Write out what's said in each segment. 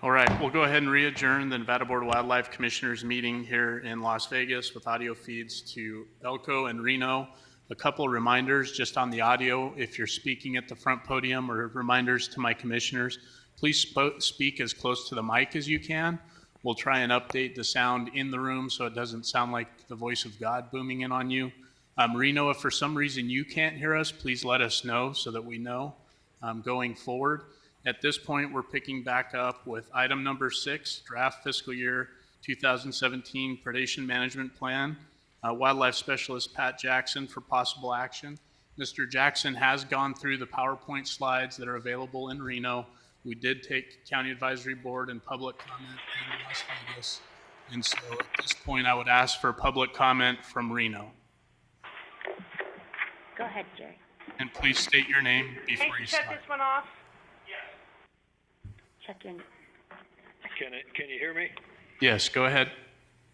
All right, we'll go ahead and re-adjourn the Nevada Board of Wildlife Commissioners meeting here in Las Vegas with audio feeds to Elko and Reno. A couple reminders just on the audio, if you're speaking at the front podium, or reminders to my commissioners, please speak as close to the mic as you can. We'll try and update the sound in the room so it doesn't sound like the voice of God booming in on you. Reno, if for some reason you can't hear us, please let us know so that we know going forward. At this point, we're picking back up with item number 6, draft fiscal year 2017 predation management plan. Wildlife specialist Pat Jackson for possible action. Mr. Jackson has gone through the PowerPoint slides that are available in Reno. We did take county advisory board and public comment in Las Vegas. And so at this point, I would ask for public comment from Reno. Go ahead, Jerry. And please state your name before you shut start. this one off. Check in. Can you hear me? Yes, go ahead.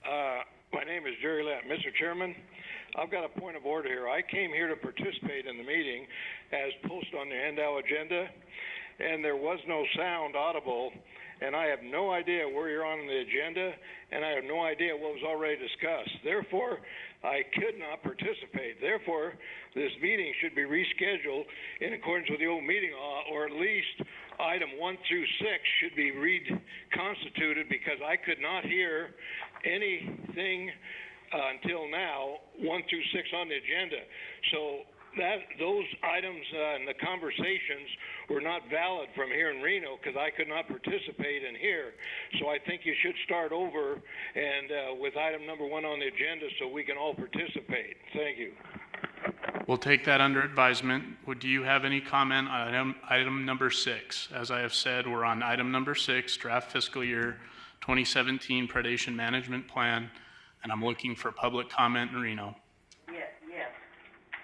My name is Jerry Lent. Mr. Chairman, I've got a point of order here. I came here to participate in the meeting as posted on the handout agenda, and there was no sound audible, and I have no idea where you're on the agenda, and I have no idea what was already discussed. Therefore, I could not participate. Therefore, this meeting should be rescheduled in accordance with the old meeting law, or at least item 1 through 6 should be reconstituted, because I could not hear anything until now, 1 through 6 on the agenda. So those items and the conversations were not valid from here in Reno, because I could not participate in here. So I think you should start over and with item number 1 on the agenda so we can all participate. Thank you. We'll take that under advisement. Do you have any comment on item number 6? As I have said, we're on item number 6, draft fiscal year 2017 predation management plan, and I'm looking for public comment in Reno.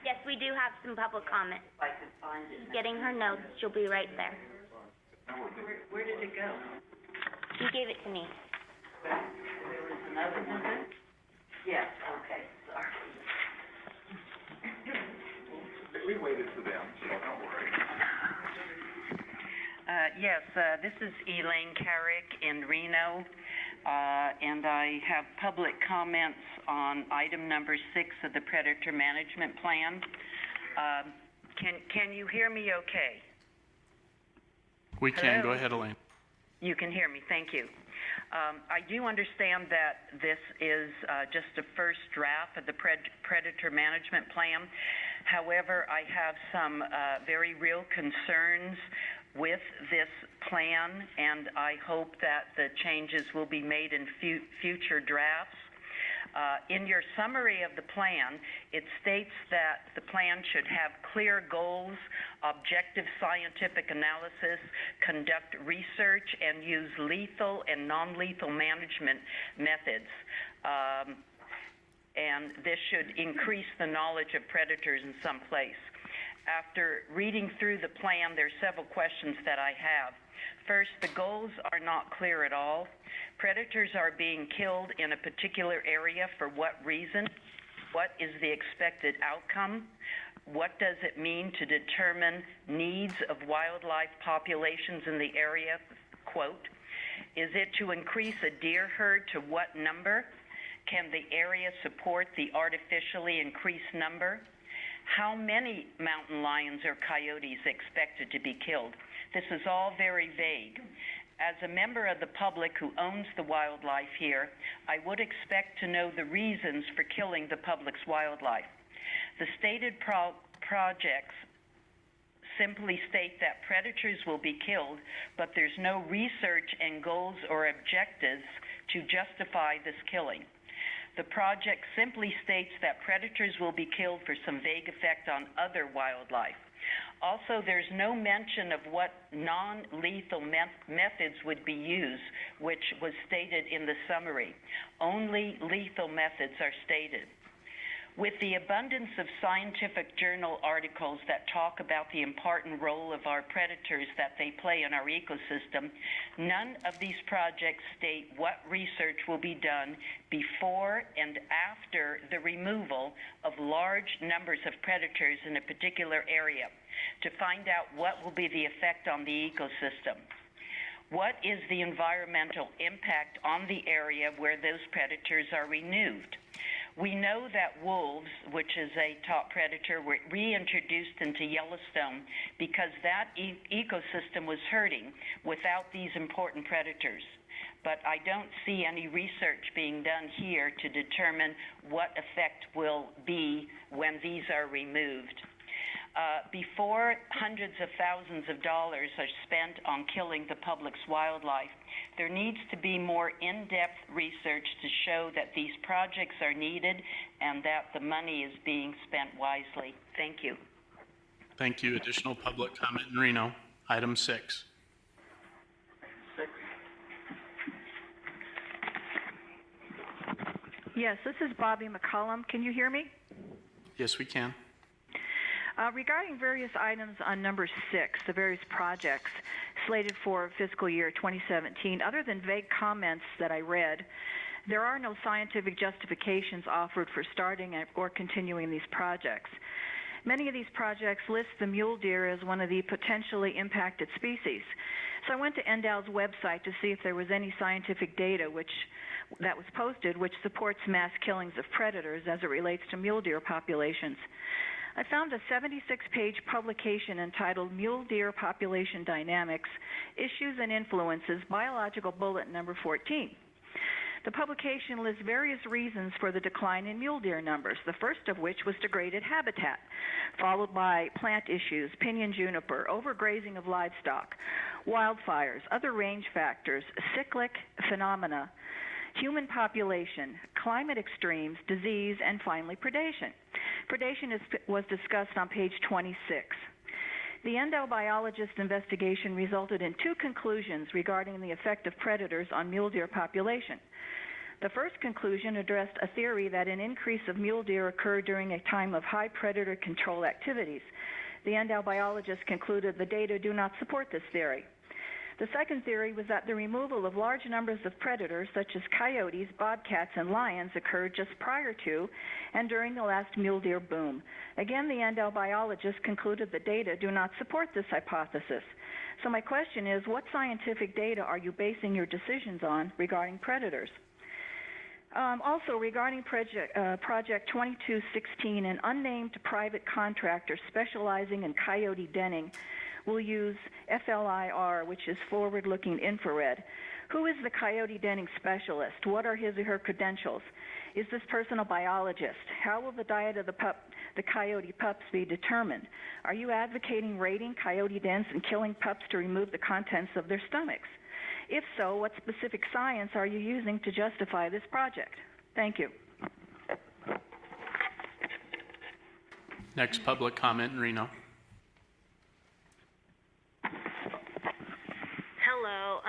Yes, we do have some public comment. If I could find it. She's getting her notes. She'll be right there. Where did it go? She gave it to me. There was another one then? Yes, okay, sorry. We waited for them, so don't worry. Yes, this is Elaine Carrick in Reno, and I have public comments on item number 6 of the Predator Management Plan. Can you hear me okay? We can. Hello? Go ahead, Elaine. You can hear me, thank you. I do understand that this is just a first draft of the Predator Management Plan. However, I have some very real concerns with this plan, and I hope that the changes will be made in future drafts. In your summary of the plan, it states that the plan should have clear goals, objective scientific analysis, conduct research, and use lethal and non-lethal management methods. And this should increase the knowledge of predators in some place. After reading through the plan, there are several questions that I have. First, the goals are not clear at all. Predators are being killed in a particular area for what reason? What is the expected outcome? What does it mean to determine needs of wildlife populations in the area? Quote, is it to increase a deer herd to what number? Can the area support the artificially increased number? How many mountain lions or coyotes expected to be killed? This is all very vague. As a member of the public who owns the wildlife here, I would expect to know the reasons for killing the public's wildlife. The stated projects simply state that predators will be killed, but there's no research and goals or objectives to justify this killing. The project simply states that predators will be killed for some vague effect on other wildlife. Also, there's no mention of what non-lethal methods would be used, which was stated in the summary. Only lethal methods are stated. With the abundance of scientific journal articles that talk about the important role of our predators that they play in our ecosystem, none of these projects state what research will be done before and after the removal of large numbers of predators in a particular area to find out what will be the effect on the ecosystem. What is the environmental impact on the area where those predators are removed? We know that wolves, which is a top predator, were reintroduced into Yellowstone because that ecosystem was hurting without these important predators. But I don't see any research being done here to determine what effect will be when these are removed. Before hundreds of thousands of dollars are spent on killing the public's wildlife, there needs to be more in-depth research to show that these projects are needed and that the money is being spent wisely. Thank you. Thank you. Additional public comment in Reno. Item 6. Yes, this is Bobby McCollum. Can you hear me? Yes, we can. Regarding various items on number 6, the various projects slated for fiscal year 2017, other than vague comments that I read, there are no scientific justifications offered for starting or continuing these projects. Many of these projects list the mule deer as one of the potentially impacted species. So I went to NDOW's website to see if there was any scientific data that was posted which supports mass killings of predators as it relates to mule deer populations. I found a 76-page publication entitled Mule Deer Population Dynamics, Issues and Influences, Biological Bulletin Number 14. The publication lists various reasons for the decline in mule deer numbers, the first of which was degraded habitat, followed by plant issues, pinyon juniper, overgrazing of livestock, wildfires, other range factors, cyclic phenomena, human population, climate extremes, disease, and finally predation. Predation was discussed on page 26. The endobiologist investigation resulted in 2 conclusions regarding the effect of predators on mule deer population. The first conclusion addressed a theory that an increase of mule deer occurred during a time of high predator control activities. The endobiologist concluded the data do not support this theory. The second theory was that the removal of large numbers of predators, such as coyotes, bobcats, and lions, occurred just prior to and during the last mule deer boom. Again, the endobiologist concluded the data do not support this hypothesis. So my question is, what scientific data are you basing your decisions on regarding predators? Also, regarding Project 2216, an unnamed private contractor specializing in coyote denning will use FLIR, which is forward-looking infrared. Who is the coyote denning specialist? What are his or her credentials? Is this person a biologist? How will the diet of the coyote pups be determined? Are you advocating raiding coyote dens and killing pups to remove the contents of their stomachs? If so, what specific science are you using to justify this project? Thank you. Next public comment in Reno. Hello,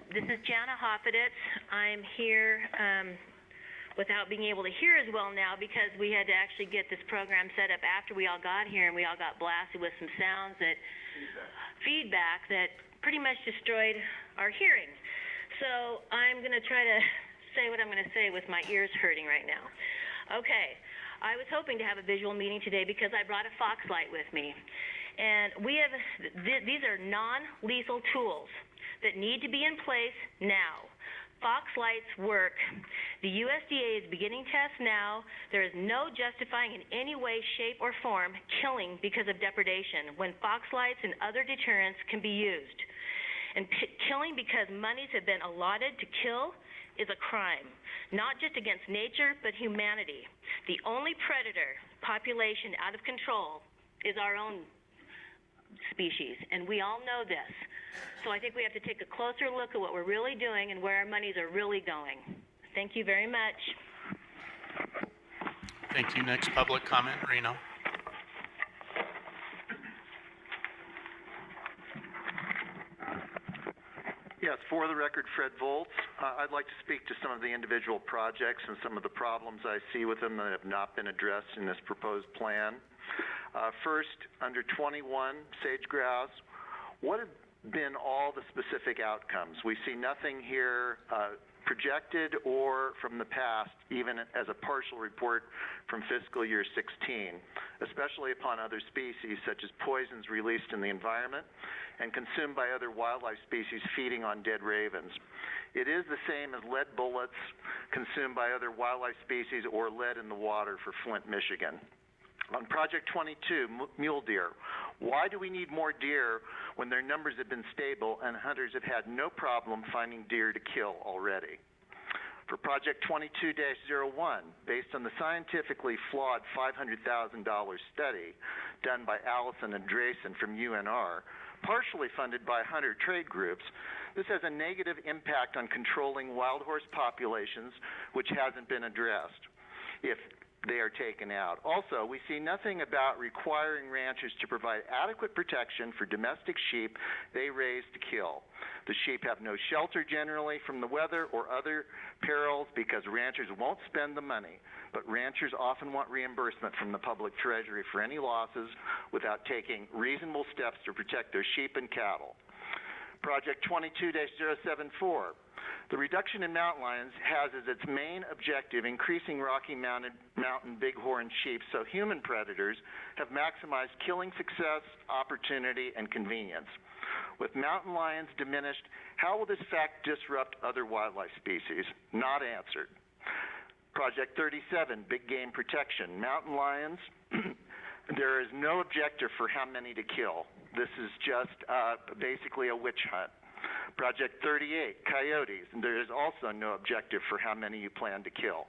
this is Jana Hoffeditz. I'm here without being able to hear as well now because we had to actually get this program set up after we all got here, and we all got blasted with some sounds feedback that pretty much destroyed our hearing. So I'm going to try to say what I'm going to say with my ears hurting right now. Okay, I was hoping to have a visual meeting today because I brought a fox light with me. And these are non-lethal tools that need to be in place now. Fox lights work. The USDA is beginning tests now. There is no justifying in any way, shape, or form killing because of depredation when fox lights and other deterrents can be used. And killing because monies have been allotted to kill is a crime, not just against nature, but humanity. The only predator population out of control is our own species, and we all know this. So I think we have to take a closer look at what we're really doing and where our monies are really going. Thank you very much. Thank you. Next public comment, Reno. Yes, for the record, Fred Volz. I'd like to speak to some of the individual projects and some of the problems I see with them that have not been addressed in this proposed plan. First, under 21, sage grouse, what been all the specific outcomes. We see nothing here projected or from the past, even as a partial report from fiscal year 16, especially upon other species such as poisons released in the environment and consumed by other wildlife species feeding on dead ravens. It is the same as lead bullets consumed by other wildlife species or lead in the water for Flint, Michigan. On Project 22, mule deer, why do we need more deer when their numbers have been stable and hunters have had no problem finding deer to kill already? For Project 22-01, based on the scientifically flawed $500,000 study done by Allison and Drayson from UNR, partially funded by hunter trade groups, this has a negative impact on controlling wild horse populations, which hasn't been addressed if they are taken out. Also, we see nothing about requiring ranchers to provide adequate protection for domestic sheep they raise to kill. The sheep have no shelter generally from the weather or other perils because ranchers won't spend the money, but ranchers often want reimbursement from the public treasury for any losses without taking reasonable steps to protect their sheep and cattle. Project 22-074. The reduction in mountain lions has as its main objective increasing Rocky Mountain bighorn sheep so human predators have maximized killing success, opportunity, and convenience. With mountain lions diminished, how will this fact disrupt other wildlife species? Not answered. Project 37, big game protection. Mountain lions, there is no objective for how many to kill. This is just basically a witch hunt. Project 38, coyotes, and there is also no objective for how many you plan to kill.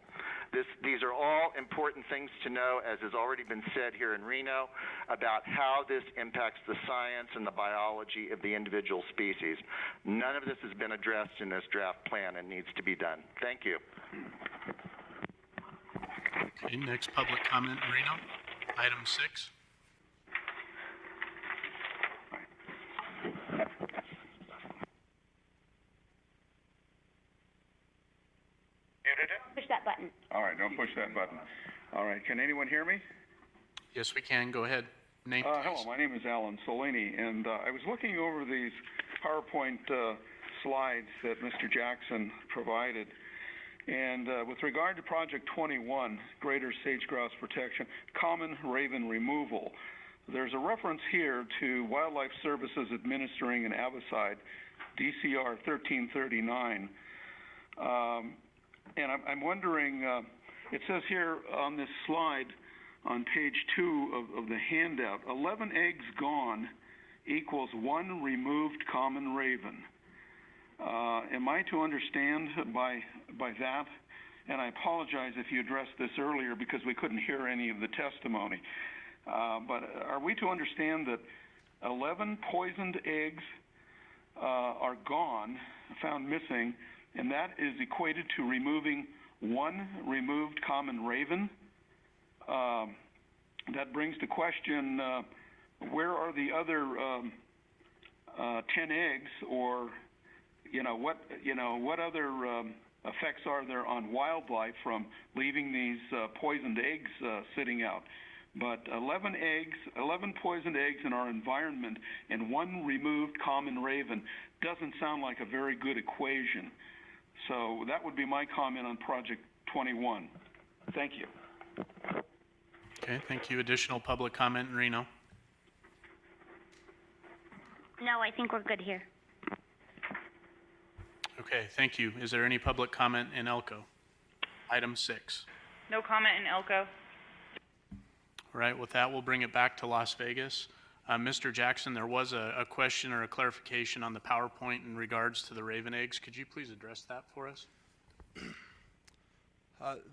These are all important things to know, as has already been said here in Reno, about how this impacts the science and the biology of the individual species. None of this has been addressed in this draft plan and needs to be done. Thank you. Okay, next public comment in Reno, item 6. Push that button. All right, don't push that button. All right, can anyone hear me? Yes, we can. Go ahead. Name, please. Hello, my name is Alan Solini, and I was looking over these PowerPoint slides that Mr. Jackson provided. And with regard to Project 21, Greater Sage-Grouse Protection, Common Raven Removal, there's a reference here to Wildlife Services administering an avicide, DCR 1339. And I'm wondering, it says here on this slide on page 2 of the handout, 11 eggs gone equals 1 removed common raven. Am I to understand by that? And I apologize if you addressed this earlier because we couldn't hear any of the testimony. But are we to understand that 11 poisoned eggs are gone, found missing, and that is equated to removing 1 removed common raven? That brings to question, where are the other 10 eggs, or what other effects are there on wildlife from leaving these poisoned eggs sitting out? But 11 poisoned eggs in our environment and 1 removed common raven doesn't sound like a very good equation. So that would be my comment on Project 21. Thank you. Okay, thank you. Additional public comment in Reno. No, I think we're good here. Okay, thank you. Is there any public comment in Elko? Item 6. No comment in Elko. All right, with that, we'll bring it back to Las Vegas. Mr. Jackson, there was a question or a clarification on the PowerPoint in regards to the raven eggs. Could you please address that for us?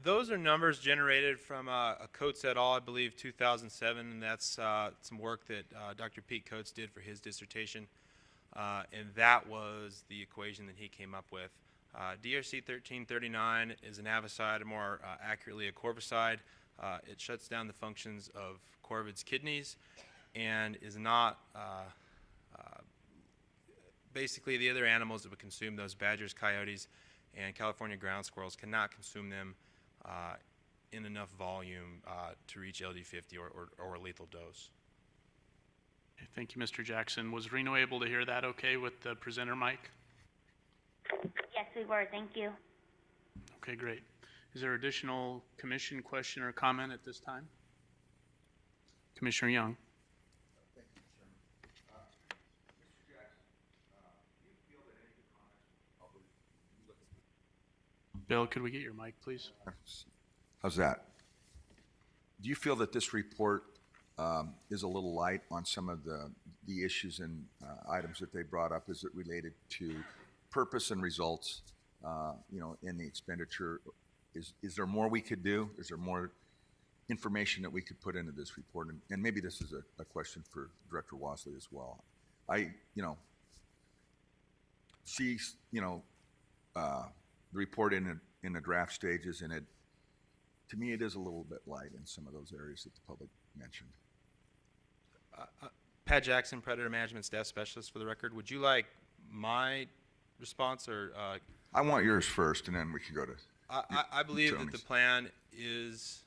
Those are numbers generated from a Coates et al., I believe, 2007, and that's some work that Dr. Pete Coates did for his dissertation, and that was the equation that he came up with. DRC 1339 is an avicide, or more accurately a corvicide. It shuts down the functions of corvids' kidneys and is not basically the other animals that would consume those, badgers, coyotes, and California ground squirrels, cannot consume them in enough volume to reach LD50 or a lethal dose. Okay, thank you, Mr. Jackson. Was Reno able to hear that okay with the presenter mic? Yes, we were, thank you. Okay, great. Is there additional commission question or comment at this time? Commissioner Young. Bill, could we get your mic, please? How's that? Do you feel that this report is a little light on some of the issues and items that they brought up? Is it related to purpose and results, in the expenditure? Is there more we could do? Is there more information that we could put into this report? And maybe this is a question for Director Wasley as well. I, see, the report in the draft stages, and to me, it is a little bit light in some of those areas that the public mentioned. Pat Jackson, Predator Management Staff Specialist, for the record. Would you like my response or? I want yours first, and then we can go to. I believe that the Tony's. plan is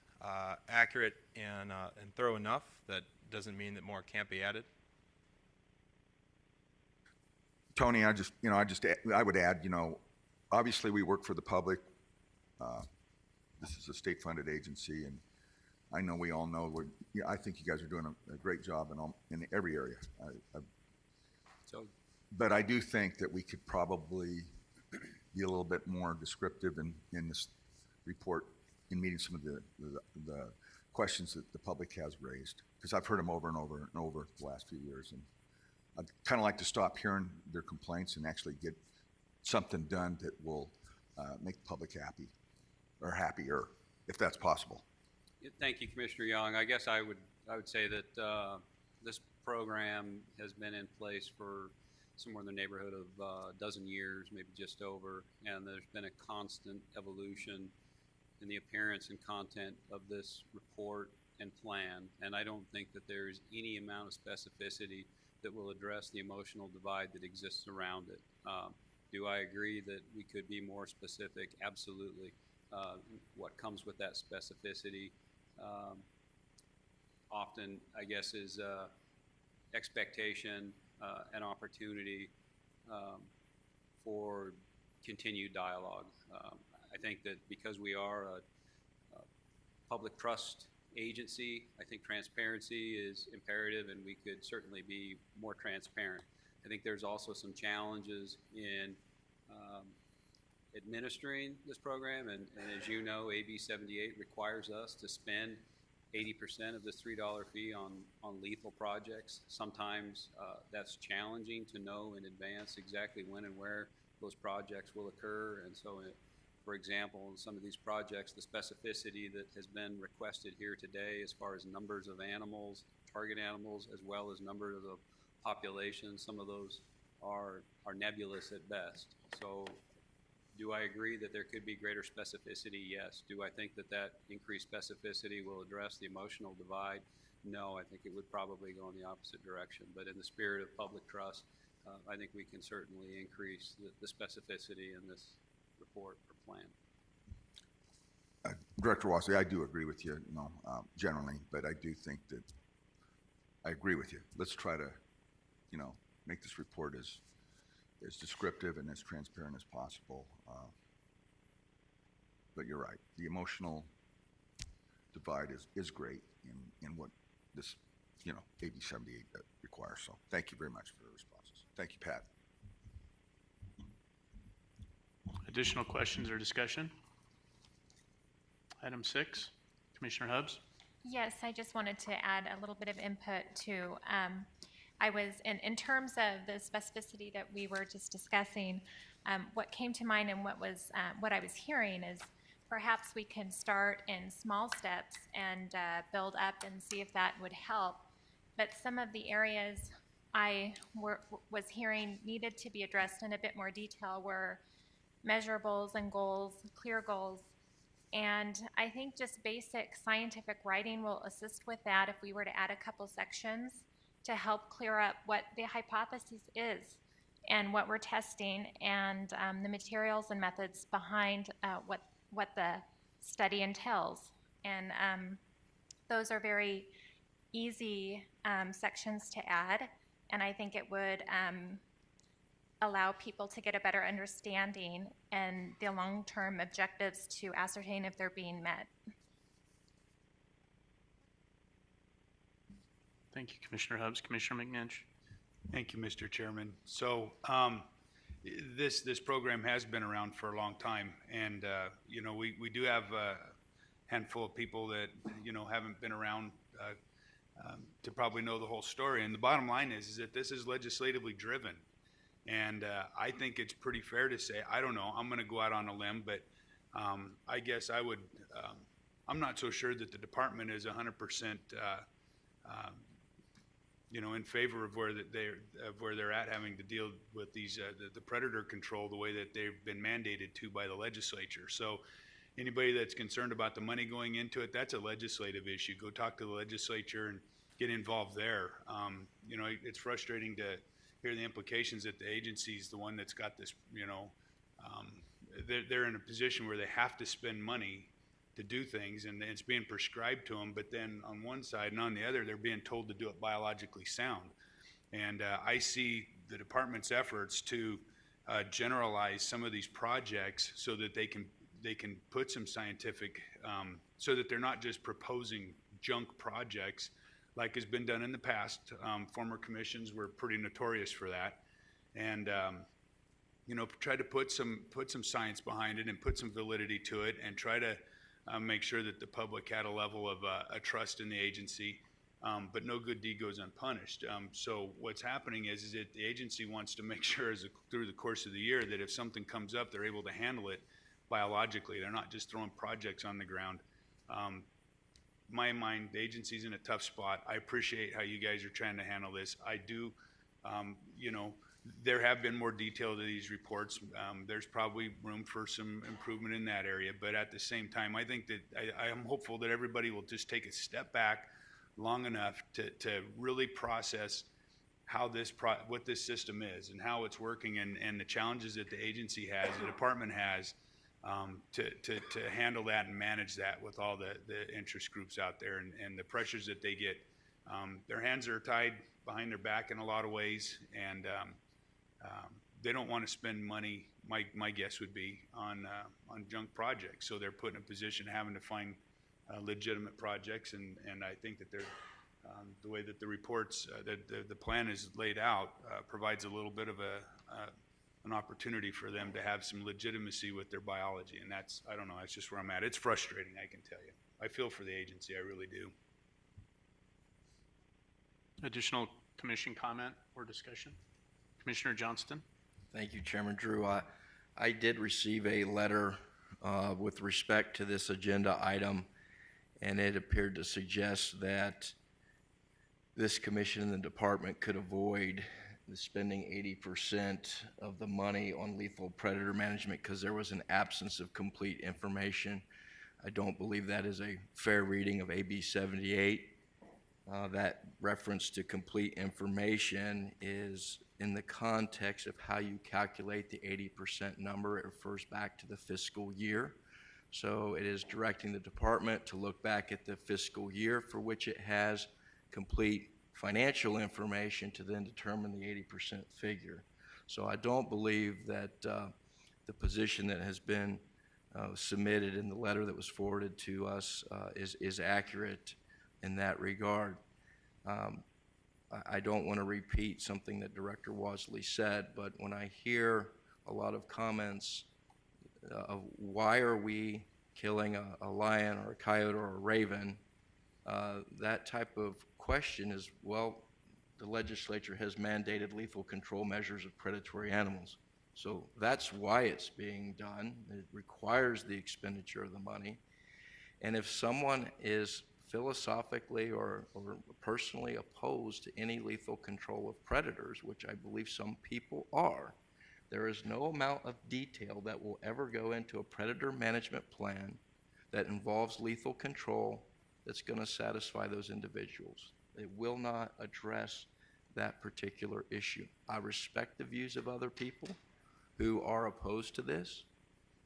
accurate and thorough enough. That doesn't mean that more can't be added. Tony, I would add, obviously we work for the public. This is a state-funded agency, and I know we all know I think you guys are doing a great job in every area. But I do think that we could probably be a little bit more descriptive in this report in meeting some of the questions that the public has raised, because I've heard them over and over and over the last few years, and I'd kind of like to stop hearing their complaints and actually get something done that will make the public happy, or happier, if that's possible. Thank you, Commissioner Young. I guess I would say that this program has been in place for somewhere in the neighborhood of a dozen years, maybe just over, and there's been a constant evolution in the appearance and content of this report and plan, and I don't think that there's any amount of specificity that will address the emotional divide that exists around it. Do I agree that we could be more specific? Absolutely. What comes with that specificity often, I guess, is expectation and opportunity for continued dialogue. I think that because we are a public trust agency, I think transparency is imperative, and we could certainly be more transparent. I think there's also some challenges in administering this program, and as you know, AB 78 requires us to spend 80% of this $3 fee on lethal projects. Sometimes that's challenging to know in advance exactly when and where those projects will occur, and so for example, in some of these projects, the specificity that has been requested here today as far as numbers of animals, target animals, as well as numbers of populations, some of those are nebulous at best. So do I agree that there could be greater specificity? Yes. Do I think that increased specificity will address the emotional divide? No, I think it would probably go in the opposite direction. But in the spirit of public trust, I think we can certainly increase the specificity in this report or plan. Director Wasley, I do agree with you, generally, but I do think that I agree with you. Let's try to, make this report as descriptive and as transparent as possible. But you're right. The emotional divide is great in what this, AB 78 requires. So thank you very much for the responses. Thank you, Pat. Additional questions or discussion? Item 6, Commissioner Hubbs. Yes, I just wanted to add a little bit of input to, I was, in terms of the specificity that we were just discussing, what came to mind and what I was hearing is perhaps we can start in small steps and build up and see if that would help. But some of the areas I was hearing needed to be addressed in a bit more detail were measurables and goals, clear goals. And I think just basic scientific writing will assist with that if we were to add a couple sections to help clear up what the hypothesis is and what we're testing and the materials and methods behind what the study entails. And those are very easy sections to add, and I think it would allow people to get a better understanding and the long-term objectives to ascertain if they're being met. Thank you, Commissioner Hubbs. Commissioner McNinch. Thank you, Mr. Chairman. So this program has been around for a long time, and we do have a handful of people that haven't been around to probably know the whole story. And the bottom line is that this is legislatively driven, and I think it's pretty fair to say, I don't know, I'm going to go out on a limb, but I guess I would. I'm not so sure that the department is 100%. In favor of where they're at, having to deal with these the predator control the way that they've been mandated to by the legislature. So anybody that's concerned about the money going into it, that's a legislative issue. Go talk to the legislature and get involved there. It's frustrating to hear the implications that the agency's the one that's got this. They're in a position where they have to spend money to do things, and it's being prescribed to them, but then on one side and on the other, they're being told to do it biologically sound. And I see the department's efforts to generalize some of these projects so that they can put some scientific, so that they're not just proposing junk projects like has been done in the past. Former commissions were pretty notorious for that. And try to put some science behind it and put some validity to it, and try to make sure that the public had a level of a trust in the agency, but no good deed goes unpunished. So what's happening is that the agency wants to make sure through the course of the year that if something comes up, they're able to handle it biologically. They're not just throwing projects on the ground. My mind, the agency's in a tough spot. I appreciate how you guys are trying to handle this. I do, there have been more detail to these reports. There's probably room for some improvement in that area, but at the same time, I think that I am hopeful that everybody will just take a step back long enough to really process how what this system is and how it's working, and the challenges that the agency has, the department has, to handle that and manage that with all the interest groups out there and the pressures that they get. Their hands are tied behind their back in a lot of ways, and they don't want to spend money. My guess would be on junk projects. So they're put in a position of having to find legitimate projects, and I think that they're the way that the reports the plan is laid out provides a little bit of an opportunity for them to have some legitimacy with their biology, and that's, I don't know, that's just where I'm at. It's frustrating, I can tell you. I feel for the agency, I really do. Additional commission comment or discussion? Commissioner Johnston. Thank you, Chairman Drew. I did receive a letter with respect to this agenda item, and it appeared to suggest that this commission and the department could avoid spending 80% of the money on lethal predator management because there was an absence of complete information. I don't believe that is a fair reading of AB 78. That reference to complete information is in the context of how you calculate the 80% number. It refers back to the fiscal year. So it is directing the department to look back at the fiscal year for which it has complete financial information to then determine the 80% figure. So I don't believe that the position that has been submitted in the letter that was forwarded to us is accurate in that regard. I don't want to repeat something that Director Wasley said, but when I hear a lot of comments of why are we killing a lion or a coyote or a raven, that type of question is, well, the legislature has mandated lethal control measures of predatory animals. So that's why it's being done. It requires the expenditure of the money. And if someone is philosophically or personally opposed to any lethal control of predators, which I believe some people are, there is no amount of detail that will ever go into a predator management plan that involves lethal control that's going to satisfy those individuals. It will not address that particular issue. I respect the views of other people who are opposed to this.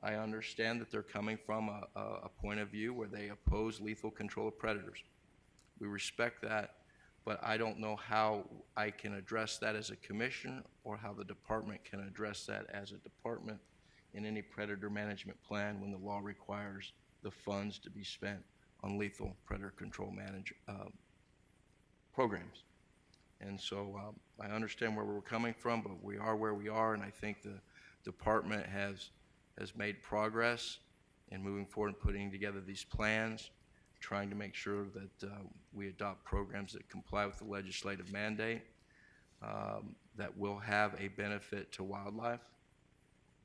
I understand that they're coming from a point of view where they oppose lethal control of predators. We respect that, but I don't know how I can address that as a commission or how the department can address that as a department in any predator management plan when the law requires the funds to be spent on lethal predator control programs. And so I understand where we're coming from, but we are where we are, and I think the department has made progress in moving forward and putting together these plans, trying to make sure that we adopt programs that comply with the legislative mandate, that will have a benefit to wildlife.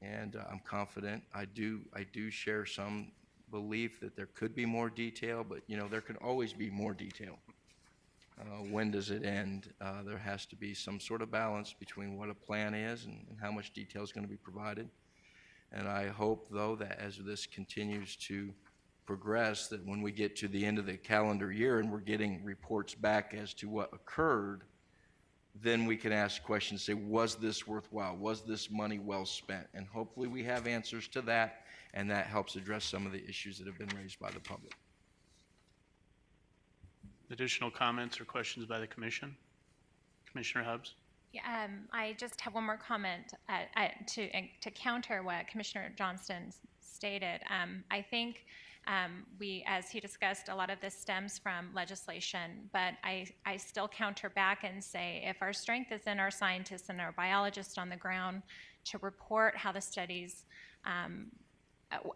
And I'm confident. I do share some belief that there could be more detail, but there can always be more detail. When does it end? There has to be some sort of balance between what a plan is and how much detail is going to be provided. And I hope, though, that as this continues to progress, that when we get to the end of the calendar year and we're getting reports back as to what occurred, then we can ask questions, say, was this worthwhile? Was this money well spent? And hopefully we have answers to that, and that helps address some of the issues that have been raised by the public. Additional comments or questions by the commission? Commissioner Hubbs? Yeah, I just have one more comment to counter what Commissioner Johnston stated. I think as he discussed, a lot of this stems from legislation, but I still counter back and say if our strength is in our scientists and our biologists on the ground to report how the studies,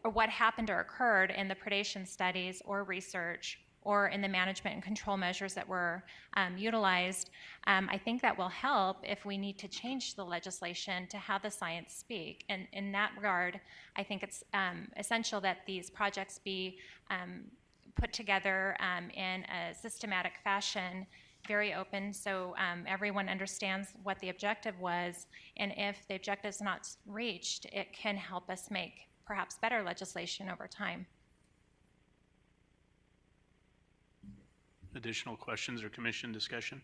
or what happened or occurred in the predation studies or research, or in the management and control measures that were utilized, I think that will help if we need to change the legislation to have the science speak. And in that regard, I think it's essential that these projects be put together in a systematic fashion, very open, so everyone understands what the objective was, and if the objective is not reached, it can help us make perhaps better legislation over time. Additional questions or commission discussion?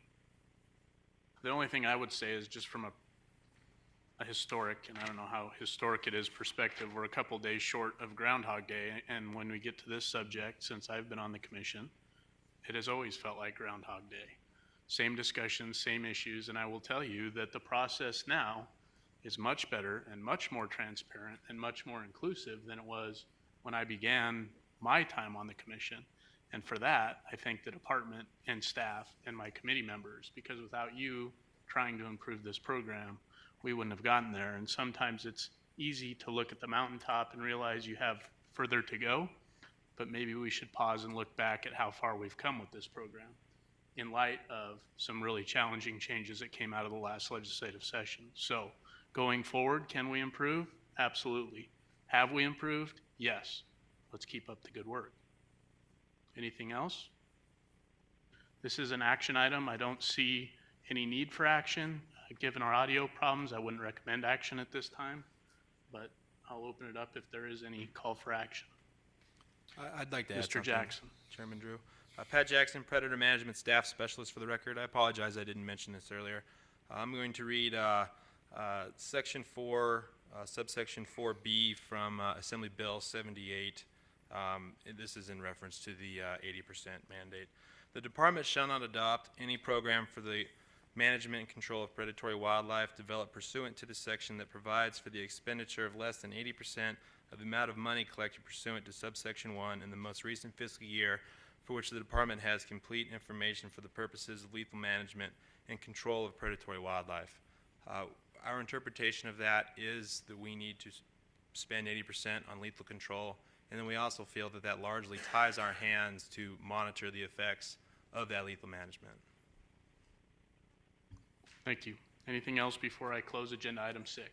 The only thing I would say is just from a historic, and I don't know how historic it is perspective, we're a couple days short of Groundhog Day, and when we get to this subject, since I've been on the commission, it has always felt like Groundhog Day. Same discussions, same issues, and I will tell you that the process now is much better and much more transparent and much more inclusive than it was when I began my time on the commission. And for that, I thank the department and staff and my committee members, because without you trying to improve this program, we wouldn't have gotten there. And sometimes it's easy to look at the mountaintop and realize you have further to go, but maybe we should pause and look back at how far we've come with this program in light of some really challenging changes that came out of the last legislative session. So going forward, can we improve? Absolutely. Have we improved? Yes. Let's keep up the good work. Anything else? This is an action item. I don't see any need for action. Given our audio problems, I wouldn't recommend action at this time, but I'll open it up if there is any call for action. I'd like to add Mr. something, Jackson. Chairman Drew. Pat Jackson, Predator Management Staff Specialist for the record. I apologize I didn't mention this earlier. I'm going to read Section 4, subsection 4B from Assembly Bill 78. This is in reference to the 80% mandate. The department shall not adopt any program for the management and control of predatory wildlife developed pursuant to the section that provides for the expenditure of less than 80% of the amount of money collected pursuant to subsection 1 in the most recent fiscal year for which the department has complete information for the purposes of lethal management and control of predatory wildlife. Our interpretation of that is that we need to spend 80% on lethal control. And then we also feel that that largely ties our hands to monitor the effects of that lethal management. Thank you. Anything else before I close agenda item 6?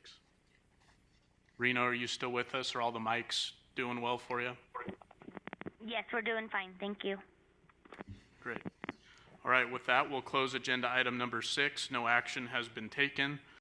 Reno, are you still with us? Are all the mics doing well for you? Yes, we're doing fine. Thank you. Great. All right, with that, we'll close agenda item number 6. No action has been taken.